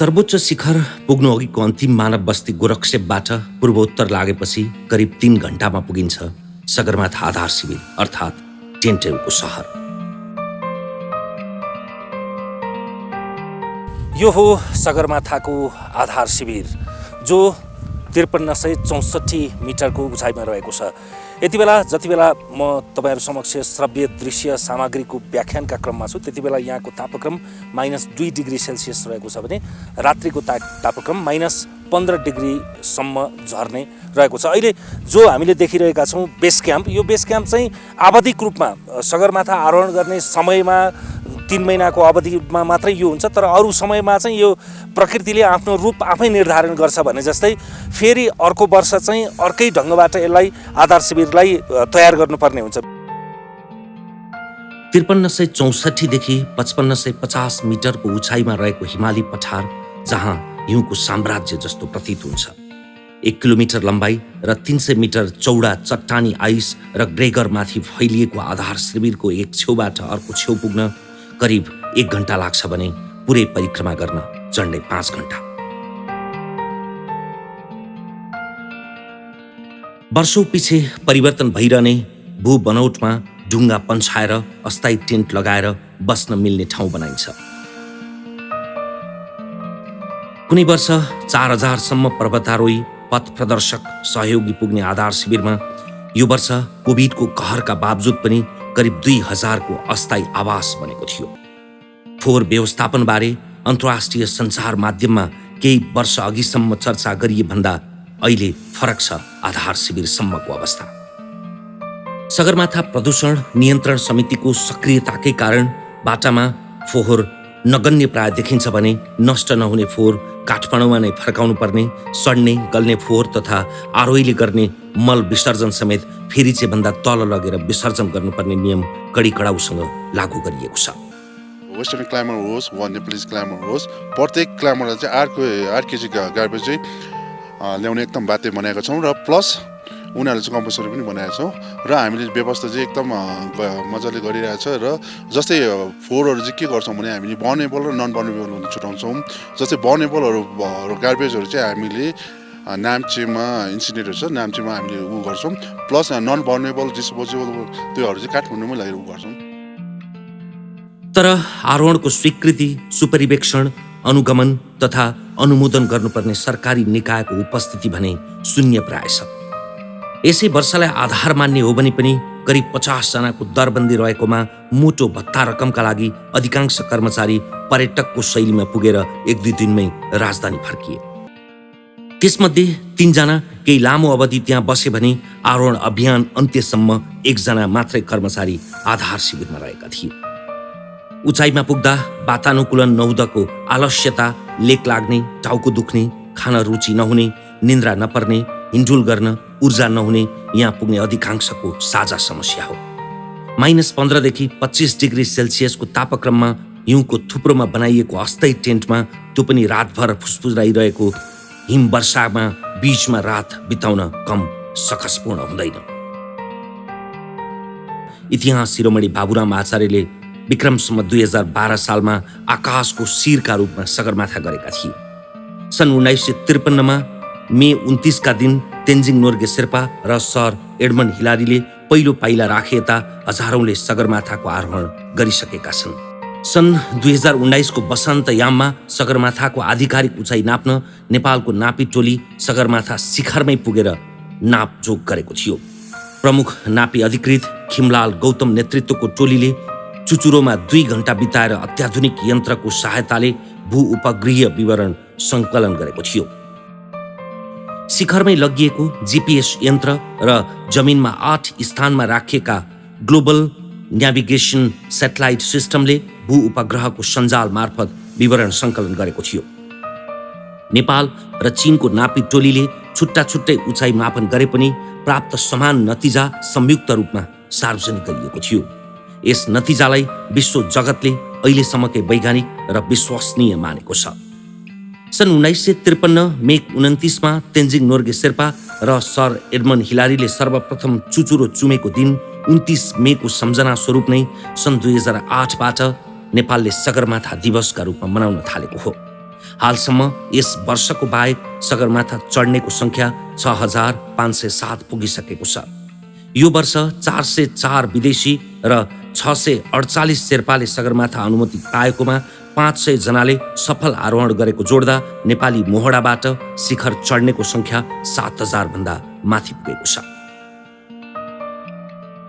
सर्वोच्च शिखर पुग्नु अघिको अन्तिम मानव बस्ती गोरक्षेपबाट पूर्वोत्तर लागेपछि करिब 3 घण्टामा पुगिन्छ सगरमाथा आधार शिविर अर्थात् टेन्टेलको सहर। यो हो सगरमाथाको आधार शिविर जो 5364 मिटरको उचाइमा रहेको छ। यति बेला जति बेला म तपाईहरु समक्ष श्रव्य दृश्य सामग्रीको व्याख्यानका क्रममा छु त्यति बेला यहाँको तापक्रम -2 डिग्री सेल्सियस रहेको छ भने रात्रिको तापक्रम -15 डिग्रीसम्म झर्ने रहेको छ। अहिले जो हामीले देखिरहेका छौं बेस क्याम्प, यो बेस क्याम्प चाहिँ आवधिक रूपमा सगरमाथा आरोहण गर्ने समयमा 3 महिनाको अवधिमा मात्रै यो हुन्छ, तर अरू समयमा चाहिँ यो प्रकृतिले आफ्नो रूप आफै निर्धारण गर्छ भने जस्तै फेरि अर्को वर्ष चाहिँ अर्कै ढङ्गबाट यसलाई आधार शिविरलाई तयार गर्नुपर्ने हुन्छ। 5364 देखि 5550 मिटरको उचाइमा रहेको हिमाली पठार जहाँ हिउँको साम्राज्य जस्तो प्रतीत हुन्छ। 1 किलोमिटर लम्बाइ र 300 मिटर चौडा चट्टानी आइस र ग्रेगरमाथि फैलिएको आधार शिविरको एक छेउबाट अर्को छेउ पुग्न करिब 1 घण्टा लाग्छ भने पुरै परिक्रमा गर्न झन्डै 5 घण्टा। वर्षौं पछि परिवर्तन भइरहने भू बनौटमा ढुङ्गा पन्छाएर अस्थायी टेन्ट लगाएर बस्न मिल्ने ठाउँ बनाइन्छ। कुनै वर्ष 4000 सम्म पर्वतारोही पथ प्रदर्शक सहयोगी पुग्ने आधार शिविरमा यो वर्ष कोभिडको कहरका बावजुद पनि करिब 2000 को अस्थायी आवास बनेको थियो। फोहोर व्यवस्थापन बारे अन्तर्राष्ट्रिय सञ्चार माध्यममा केही वर्ष अघिसम्म चर्चा गरिए भन्दा अहिले फरक छ आधार शिविरसम्मको अवस्था। सगरमाथा प्रदूषण नियन्त्रण समितिको सक्रियताकै कारण बाटामा फोहोर नगन्य प्राय देखिन्छ भने नष्ट नहुने फोहोर काठमाडौँमा नै फर्काउनु पर्ने, सड्ने गल्ने फोहोर तथा आरोहीले गर्ने मल विसर्जन समेत फेरिचे भन्दा तल लगेर विसर्जन गर्नुपर्ने नियम कडी कडाउसँग लागू गरिएको छ। वेस्टर्न क्लाइमर होस् वा नेपालिज क्लाइमर होस्, प्रत्येक क्लाइमरलाई चाहिँ 8 केजी गार्बेज चाहिँ ल्याउने एकदम बाध्य बनाएका छौँ र प्लस उनीहरूले चाहिँ कम्पलसरी पनि बनाएका छौँ र हामीले व्यवस्था चाहिँ एकदम मजाले गरिरहेछ। र जस्तै फोहोरहरू चाहिँ के गर्छौँ भने हामीले बर्नेबल र नन बर्नेबल छुटाउँछौँ। जस्तै बर्नेबलहरू गार्बेजहरू चाहिँ हामीले नाम्चीमा इन्सिनेटर छ, नाम्चीमा हामीले गर्छौँ, प्लस नन बर्नेबल डिस्पोजेबल त्योहरू चाहिँ काठमाडौँमै लगेर गर्छौँ। तर आरोहणको स्वीकृति, सुपरिवेक्षण, अनुगमन तथा अनुमोदन गर्नुपर्ने सरकारी निकायको उपस्थिति भने शून्य प्राय छ। यसै वर्षलाई आधार मान्ने हो भने पनि करिब 50 जनाको दरबन्दी रहेकोमा मोटो भत्ता रकमका लागि अधिकांश कर्मचारी पर्यटकको शैलीमा पुगेर 1-2 दिनमै राजधानी फर्किए। त्यसमध्ये 3 जना केही लामो अवधि त्यहाँ बसे भने आरोहण अभियान अन्त्यसम्म 1 जना मात्रै कर्मचारी आधार शिविरमा रहेका थिए। उचाइमा पुग्दा वातानुकूलन नहुँदाको आलस्यता, लेक लाग्ने, टाउको दुख्ने, खान रुचि नहुने, निन्द्रा नपर्ने, हिन्डुल गर्न ऊर्जा नहुने यहाँ पुग्ने अधिकांशको साझा समस्या हो। -15 देखि 25 डिग्री सेल्सियसको तापक्रममा हिउँको थुप्रोमा बनाइएको अस्थायी टेन्टमा त्यो पनि रातभर फुसफुसाइरहेको हिम वर्षामा बीचमा रात बिताउन कम सकसपूर्ण हुँदैन। इतिहास शिरोमणि बाबुराम आचार्यले विक्रमसम्म 2012 सालमा आकाशको शिरका रूपमा सगरमाथा गरेका थिए। सन् 1953 मा मे 29 का दिन तेन्जिङ नोर्गे शेर्पा र सर एडमन्ड हिलारीले पहिलो पाइला राखेता हजारौंले सगरमाथाको आरोहण गरिसकेका छन्। सन् 2019 को वसन्त याममा सगरमाथाको आधिकारिक उचाइ नाप्न नेपालको नापी टोली सगरमाथा शिखरमै पुगेर नापजोक गरेको थियो। प्रमुख नापी अधिकृत खिमलाल गौतम नेतृत्वको टोलीले चुचुरोमा 2 घण्टा बिताएर अत्याधुनिक यन्त्रको सहायताले भू उपग्रहीय विवरण सङ्कलन गरेको थियो। शिखरमै लगिएको जीपीएस यन्त्र र जमिनमा 8 स्थानमा राखिएका ग्लोबल नेभिगेसन सेटेलाइट सिस्टमले भू उपग्रहको सञ्जाल मार्फत विवरण सङ्कलन गरेको थियो। नेपाल र चीनको नापी टोलीले छुट्टा छुट्टै उचाइ मापन गरे पनि प्राप्त समान नतिजा संयुक्त रूपमा सार्वजनिक गरिएको थियो। यस नतिजालाई विश्व जगतले अहिलेसम्मकै वैज्ञानिक र विश्वसनीय मानेको छ। सन् 1953 मे 29 मा तेन्जिङ नोर्गे शेर्पा र सर एडमन्ड हिलारीले सर्वप्रथम चुचुरो चुमेको दिन 29 मे को सम्झना स्वरूप नै सन् 2008 बाट नेपालले सगरमाथा दिवसका रूपमा मनाउन थालेको हो। हालसम्म यस वर्षको बाहेक सगरमाथा चढ्नेको संख्या 6,507 पुगिसकेको छ। यो वर्ष 404 विदेशी र 648 शेर्पाले सगरमाथा अनुमति पाएकोमा 500 जनाले सफल आरोहण गरेको जोड्दा नेपाली मोहडाबाट शिखर चढ्नेको संख्या 7,000 भन्दा माथि पुगेको छ।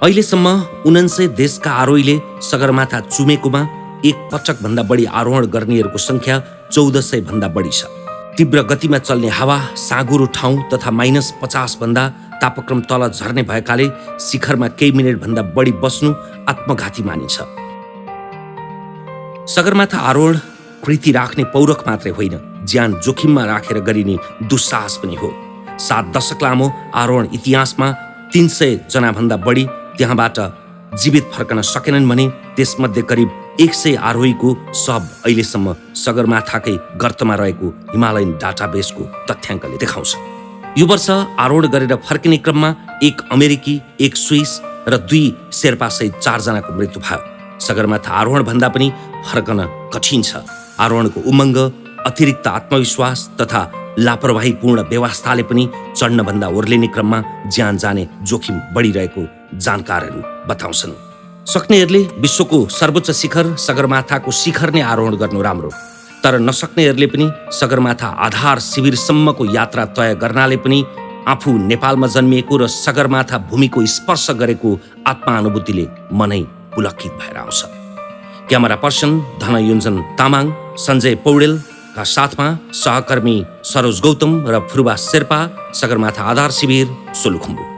अहिलेसम्म 49 देशका आरोहीले सगरमाथा चुमेकोमा एक पटक भन्दा बढी आरोहण गर्नेहरूको संख्या 1400 भन्दा बढी छ। तीव्र गतिमा चल्ने हावा, साँघुरो ठाउँ तथा -50 भन्दा तापक्रम तल झर्ने भएकाले शिखरमा केही मिनेट भन्दा बढी बस्नु आत्मघाती मानिन्छ। सगरमाथा आरोहण कृति राख्ने पौरख मात्रै होइन, ज्यान जोखिममा राखेर गरिने दुस्साहस पनि हो। 7 दशक लामो आरोहण इतिहासमा 300 जनाभन्दा बढी त्यहाँबाट जीवित फर्कन सकेनन् भने त्यसमध्ये करिब 100 आरोहीको शव अहिलेसम्म सगरमाथाकै गर्तमा रहेको हिमालयन डाटाबेसको तथ्याङ्कले देखाउँछ। यो वर्ष आरोहण गरेर फर्किने क्रममा एक अमेरिकी, एक स्विस र 2 शेर्पासहित 4 जनाको मृत्यु भयो। सगरमाथा आरोहण भन्दा पनि फर्कन कठिन छ। आरोहणको उमङ्ग, अतिरिक्त आत्मविश्वास तथा लापरवाहीपूर्ण व्यवस्थाले पनि चढ्नभन्दा ओर्लिने क्रममा ज्यान जाने जोखिम बढिरहेको जानकारहरू बताउँछन्। सक्नेहरूले विश्वको सर्वोच्च शिखर सगरमाथाको शिखर नै आरोहण गर्नु राम्रो, तर नसक्नेहरूले पनि सगरमाथा आधार शिविरसम्मको यात्रा तय गर्नाले पनि आफू नेपालमा जन्मिएको र सगरमाथा भूमिको स्पर्श गरेको आत्मानुभूतिले मनै पुलकित भएर आउँछ। क्यामेरा पर्सन धनयोञ्जन तामाङ, सञ्जय पौडेलका साथमा सहकर्मी सरोज गौतम र फुर्बा शेर्पा, सगरमाथा आधार शिविर सोलुखुम्बु।